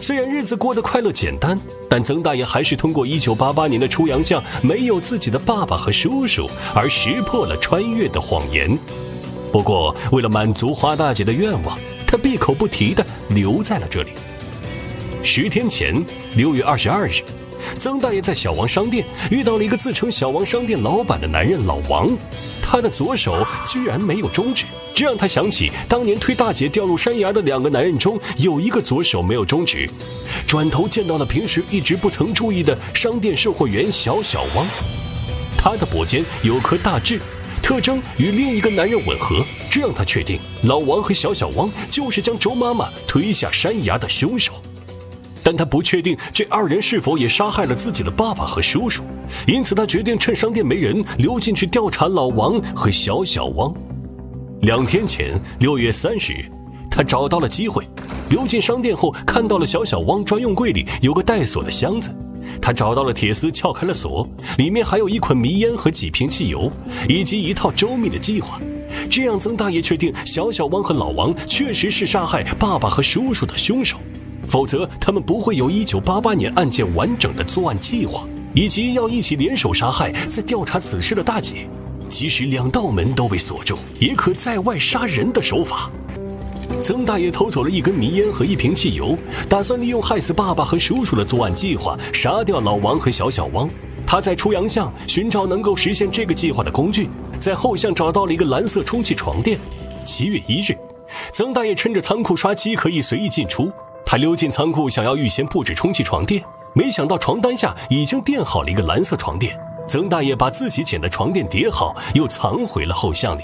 虽然日子过得快乐简单，但曾大爷还是通过1988年的出洋巷没有自己的爸爸和叔叔而识破了穿越的谎言。不过为了满足华大姐的愿望，他闭口不提地留在了这里。10天前6月22日，曾大爷在小王商店遇到了一个自称小王商店老板的男人老王，他的左手居然没有中指，这让他想起当年推大姐掉入山崖的2个男人中有一个左手没有中指。转头见到了平时一直不曾注意的商店售货员小王，他的脖肩有颗大痣，特征与另一个男人吻合，这让他确定老王和小王就是将周妈妈推下山崖的凶手。但他不确定这2人是否也杀害了自己的爸爸和叔叔，因此他决定趁商店没人溜进去调查老王和小王。2天前6月30日，他找到了机会，溜进商店后看到了小王专用柜里有个带锁的箱子，他找到了铁丝撬开了锁，里面还有一捆迷烟和几瓶汽油，以及一套周密的计划。这样曾大爷确定小王和老王确实是杀害爸爸和叔叔的凶手，否则他们不会有1988年案件完整的作案计划。以及要一起联手杀害在调查此事的大姐。即使2道门都被锁住，也可在外杀人的手法。曾大爷偷走了1根迷烟和1瓶汽油，打算利用害死爸爸和叔叔的作案计划杀掉老王和小小汪。他在出洋巷寻找能够实现这个计划的工具，在后巷找到了一个蓝色充气床垫。7月1日，曾大爷趁着仓库刷漆可以随意进出，他溜进仓库想要预先布置充气床垫，没想到床单下已经垫好了一个蓝色床垫。曾大爷把自己捡的床垫叠好，又藏回了后巷里。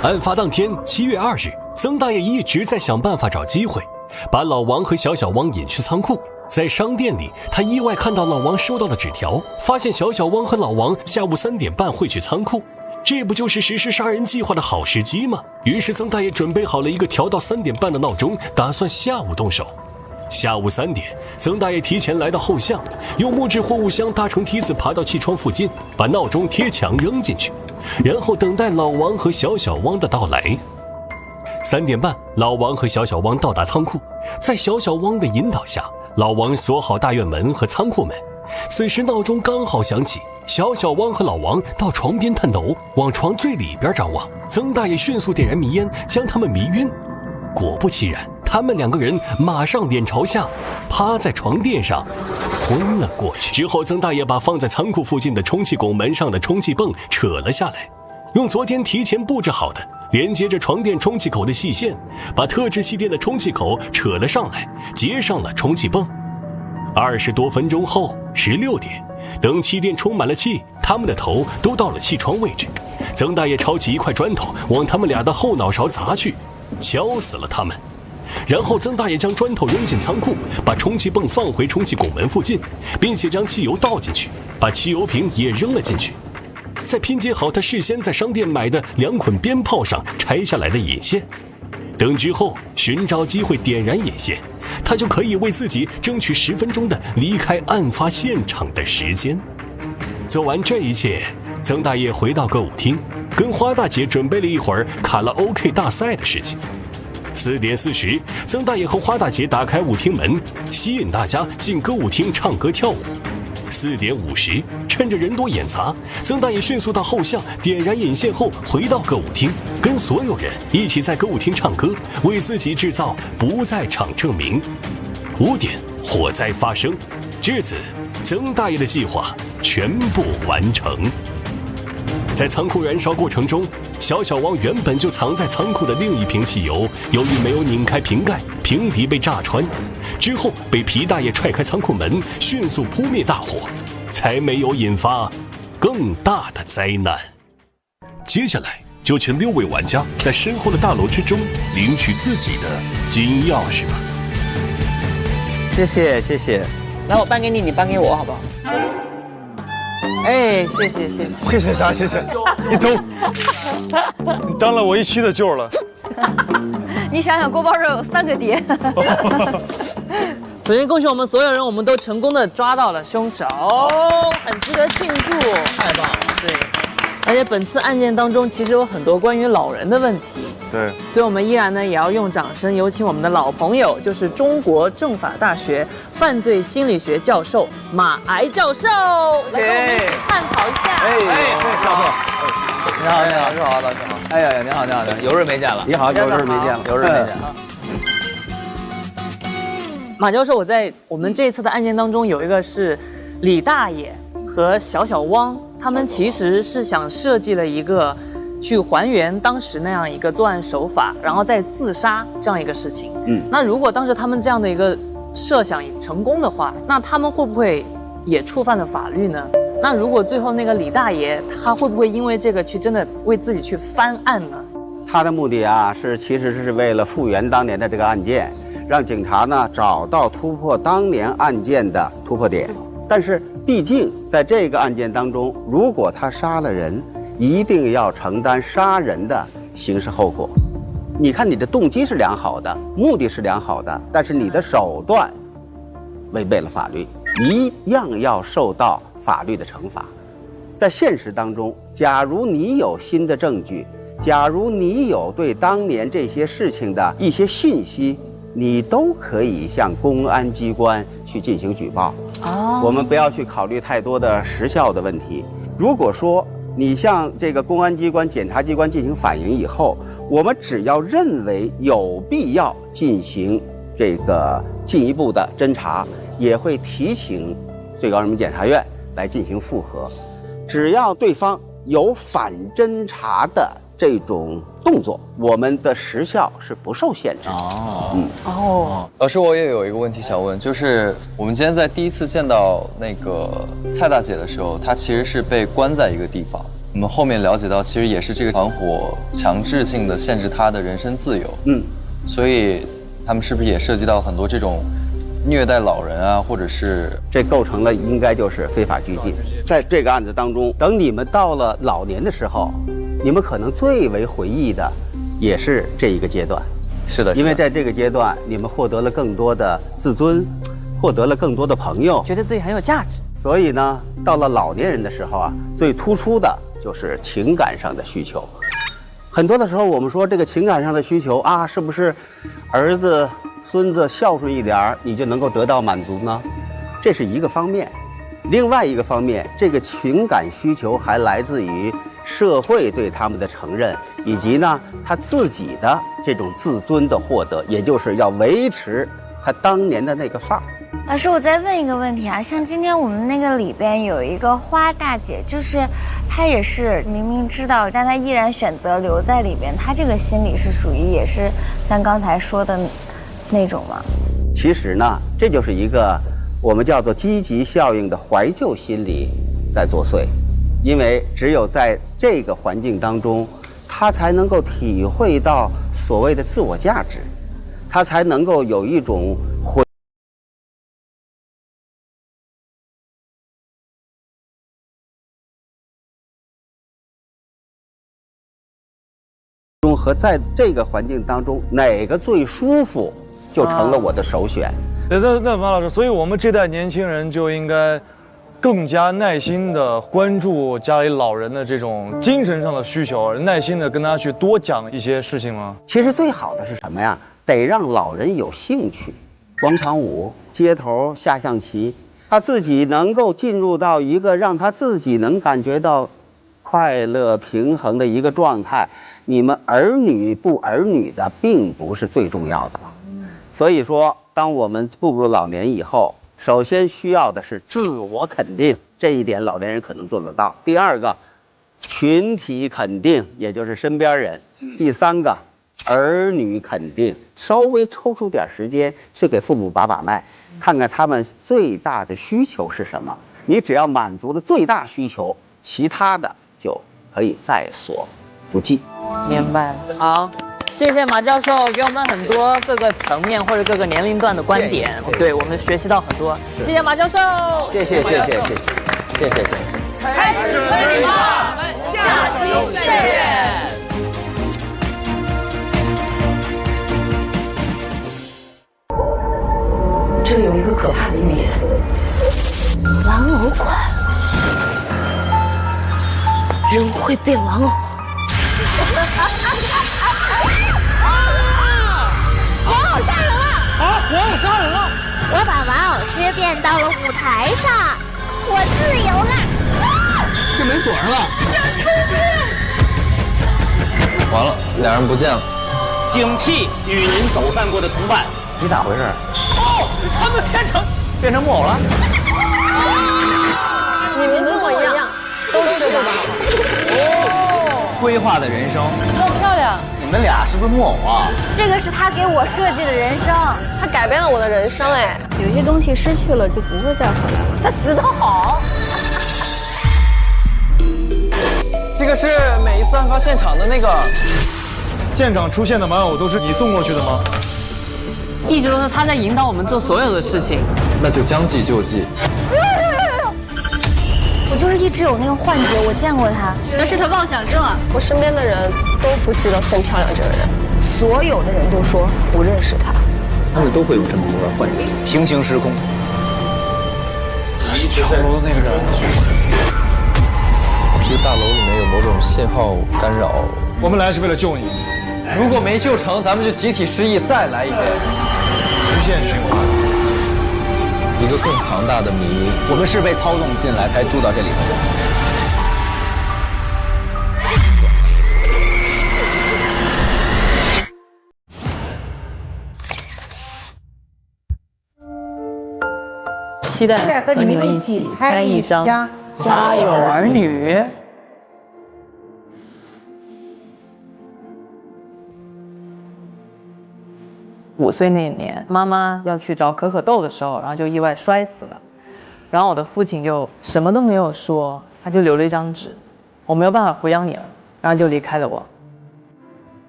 案发当天7月2日，曾大爷一直在想办法找机会，把老王和小小汪引去仓库。在商店里，他意外看到老王收到的纸条，发现小小汪和老王下午3点半会去仓库，这不就是实施杀人计划的好时机吗？于是曾大爷准备好了一个调到3点半的闹钟，打算下午动手。下午3点，曾大爷提前来到后巷，用木质货物箱搭成梯子爬到气窗附近，把闹钟贴墙扔进去，然后等待老王和小小汪的到来。3点半，老王和小小汪到达仓库，在小小汪的引导下，老王锁好大院门和仓库门。此时闹钟刚好响起，小小汪和老王到床边探头，往床最里边张望。曾大爷迅速点燃迷烟，将他们迷晕。果不其然，他们2个人马上脸朝下趴在床垫上昏了过去。之后曾大爷把放在仓库附近的充气拱门上的充气泵扯了下来，用昨天提前布置好的连接着床垫充气口的细线，把特制气垫的充气口扯了上来，接上了充气泵。20多分钟后，16点，等气垫充满了气，他们的头都到了气窗位置。曾大爷抄起一块砖头往他们俩的后脑勺砸去，敲死了他们。然后曾大爷将砖头扔进仓库，把充气泵放回充气拱门附近，并且将汽油倒进去，把汽油瓶也扔了进去，再拼接好他事先在商店买的2捆鞭炮上拆下来的引线。等之后寻找机会点燃引线，他就可以为自己争取10分钟的离开案发现场的时间。做完这一切，曾大爷回到歌舞厅，跟花大姐准备了一会儿卡拉 OK 大赛的事情。4点40，曾大爷和花大姐打开舞厅门，吸引大家进歌舞厅唱歌跳舞。4点50，趁着人多眼杂，曾大爷迅速到后巷点燃引线后回到歌舞厅，跟所有人一起在歌舞厅唱歌，为自己制造不在场证明。5点，火灾发生，至此曾大爷的计划全部完成。在仓库燃烧过程中，小小汪原本就藏在仓库的另一瓶汽油，由于没有拧开瓶盖，瓶底被炸穿，之后被皮大爷踹开仓库门，迅速扑灭大火，才没有引发更大的灾难。接下来就请6位玩家在身后的大楼之中领取自己的金钥匙吧。谢谢谢谢，来我颁给你，你颁给我好不好？哎，谢谢谢谢，谢谢啥？谢谢，你走，你当了我1期的舅了。你想想，锅包肉有3个爹。首先恭喜我们所有人，我们都成功的抓到了凶手，很值得庆祝，太棒了。对，而且本次案件当中其实有很多关于老人的问题。对，所以我们依然呢也要用掌声有请我们的老朋友，就是中国政法大学犯罪心理学教授马癌教授，来跟我们一起探讨一下。教授，你好，你好，你好，老师好。哎呀，您好，您好，有日没见了。你好，有日没见了，有日没见啊。马教授，我在我们这次的案件当中有一个是李大爷和小小汪，他们其实是想设计了一个去还原当时那样一个作案手法，然后再自杀这样一个事情。那如果当时他们这样的一个设想也成功的话，那他们会不会也触犯了法律呢？那如果最后那个李大爷他会不会因为这个去真的为自己去翻案呢？他的目的啊其实是为了复原当年的这个案件，让警察呢找到突破当年案件的突破点。但是毕竟在这个案件当中，如果他杀了人，一定要承担杀人的刑事后果。你看你的动机是良好的，目的是良好的，但是你的手段违背了法律，一样要受到法律的惩罚。在现实当中，假如你有新的证据，假如你有对当年这些事情的一些信息，你都可以向公安机关去进行举报。哦，我们不要去考虑太多的时效的问题。如果说你向这个公安机关、检察机关进行反映以后，我们只要认为有必要进行这个进一步的侦查，也会提请最高人民检察院来进行复核。只要对方有反侦查的这种动作，我们的时效是不受限制。老师，我也有一个问题想问，就是我们今天在第一次见到那个蔡大姐的时候，她其实是被关在一个地方。我们后面了解到，其实也是这个团伙强制性的限制她的人身自由。所以他们是不是也涉及到很多这种虐待老人啊，或者是这构成了应该就是非法拘禁。在这个案子当中，等你们到了老年的时候，你们可能最为回忆的也是这一个阶段。是的，因为在这个阶段，你们获得了更多的自尊，获得了更多的朋友，觉得自己很有价值。所以呢，到了老年人的时候啊，最突出的就是情感上的需求。很多的时候，我们说这个情感上的需求啊，是不是儿子、孙子孝顺一点你就能够得到满足呢？这是一个方面。另外一个方面，这个情感需求还来自于社会对他们的承认，以及呢他自己的这种自尊的获得，也就是要维持他当年的那个范儿。老师，我再问一个问题啊，像今天我们那个里边有一个花大姐，就是她也是明明知道，但她依然选择留在里边，她这个心理是属于也是像刚才说的那种吗？其实呢，这就是一个我们叫做积极效应的怀旧心理在作祟，因为只有在这个环境当中，他才能够体会到所谓的自我价值，他才能够有一种和在这个环境当中哪个最舒服，就成了我的首选。那马老师，所以我们这代年轻人就应该更加耐心地关注家里老人的这种精神上的需求，耐心地跟他去多讲一些事情吗？其实最好的是什么呀？得让老人有兴趣，广场舞、街头下象棋，他自己能够进入到一个让他自己能感觉到快乐平衡的一个状态。你们儿女不儿女的并不是最重要的。所以说，当我们步入老年以后，首先需要的是自我肯定，这一点老年人可能做得到。第二个，群体肯定，也就是身边人。第三个，儿女肯定，稍微抽出点时间去给父母把把脉，看看他们最大的需求是什么。你只要满足了最大需求，其他的就可以在所不计。明白了。好，谢谢马教授给我们很多各个层面或者各个年龄段的观点，对我们学习到很多。谢谢马教授。谢谢。开始推理吧，我们下期再见。这里有一个可怕的预言，玩偶馆，人会变玩偶。玩偶杀人了！啊，玩偶杀人了！我把玩偶师变到了舞台上，我自由了！这门锁上了，想出去！完了，两人不见了。警惕与您走散过的同伴。你咋回事？哦，他们变成木偶了。你们跟我一样，都是吧？规划的人生，好漂亮！你们俩是不是木偶啊？这个是他给我设计的人生，他改变了我的人生。哎，有些东西失去了就不会再回来了。他死得好。这个是每一次案发现场的那个。现场出现的玩偶都是你送过去的吗？一直都是他在引导我们做所有的事情。那就将计就计。我就是一直有那个幻觉，我见过他，那是他妄想症啊！我身边的人都不知道宋漂亮这个人，所有的人都说不认识他。他们都会有这么一个幻觉，平行时空。跳楼的那个人，这个大楼里面有某种信号干扰。我们来是为了救你，如果没救成，咱们就集体失忆，再来一遍。限循环。一个更庞大的谜，我们是被操纵进来才住到这里的人。期待和你们一起开一张《家有儿女》。5岁那年，妈妈要去找可可豆的时候，然后就意外摔死了。然后我的父亲就什么都没有说，他就留了一张纸，我没有办法抚养你了，然后就离开了我。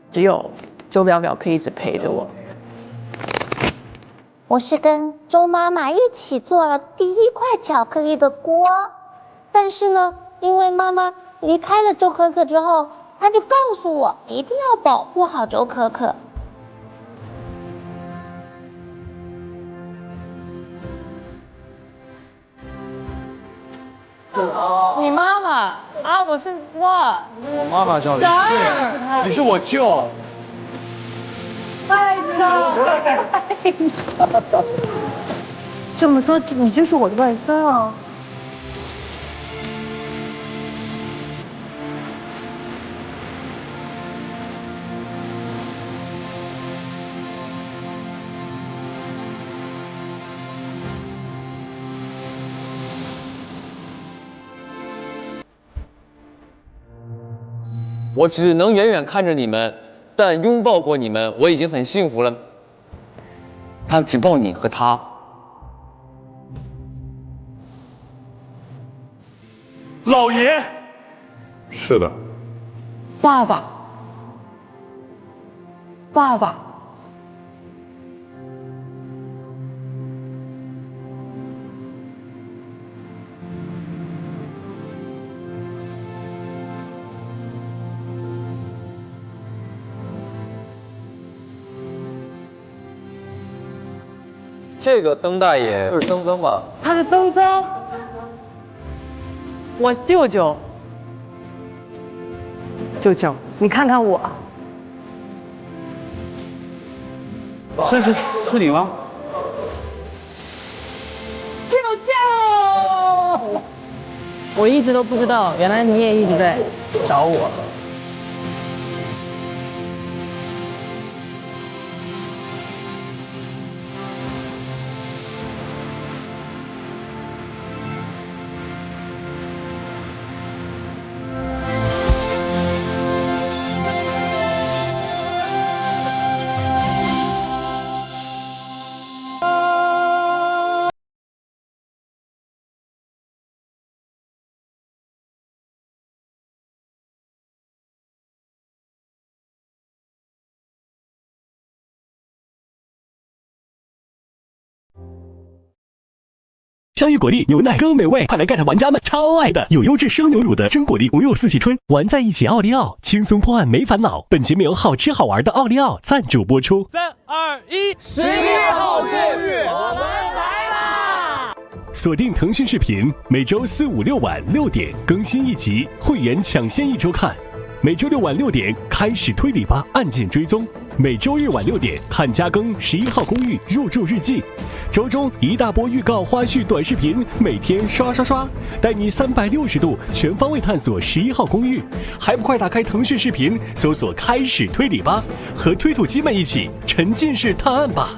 只有周表表可以一直陪着我。我是跟周妈妈一起做了第1块巧克力的锅，但是呢，因为妈妈离开了周可可之后，她就告诉我一定要保护好周可可。你妈妈啊，我是哇，我妈妈叫你，对，你是我舅。太傻，这么说，你就是我的外甥啊？我只能远远看着你们，但拥抱过你们，我已经很幸福了。他只抱你和他。老爷，是的，爸爸，爸爸。这个曾大爷就是曾曾吧？他是曾曾，我舅舅。舅舅，你看看我，是你吗？舅舅，我一直都不知道，原来你也一直在找我。香芋果粒牛奶更美味，快来 get 玩家们超爱的有优质生牛乳的真果粒，无柚四季春，玩在一起奥利奥，轻松破案没烦恼。本节目由好吃好玩的奥利奥赞助播出。3、2、1，11号越狱，我们来啦！锁定腾讯视频，每周4、5、6晚6点更新一集，会员抢先1周看。每周6晚6点开始推理吧案件追踪，每周日晚6点看加更11号公寓入住日记，周中一大波预告花絮短视频，每天刷刷刷，带你360度全方位探索11号公寓。还不快打开腾讯视频，搜索开始推理吧，和推土机们一起沉浸式探案吧。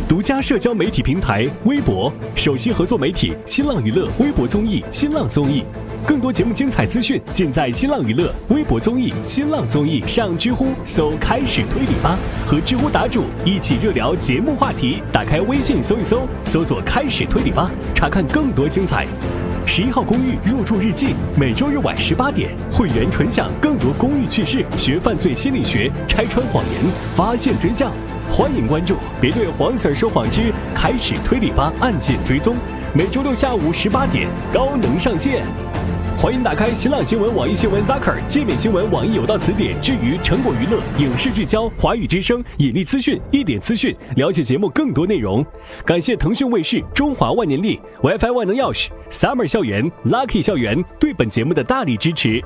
独家社交媒体平台微博，首席合作媒体新浪娱乐微博综艺新浪综艺，更多节目精彩资讯尽在新浪娱乐微博综艺新浪综艺。上知乎搜开始推理吧，和知乎答主一起热聊节目话题。打开微信搜一搜，搜索开始推理吧，查看更多精彩。11号公寓入住日记，每周日晚18点，会员纯享更多公寓趣事，学犯罪心理学，拆穿谎言，发现真相。欢迎关注，别对黄 Sir 说谎之开始推理吧案件追踪，每周6下午18点高能上线。欢迎打开新浪新闻、网易新闻 Zakr、界面新闻、网易有道词典之余成果娱乐、影视聚焦、华语之声、引力资讯、一点资讯，了解节目更多内容。感谢腾讯卫视、中华万年历、WiFi 万能钥匙、Summer 校园、Lucky 校园对本节目的大力支持。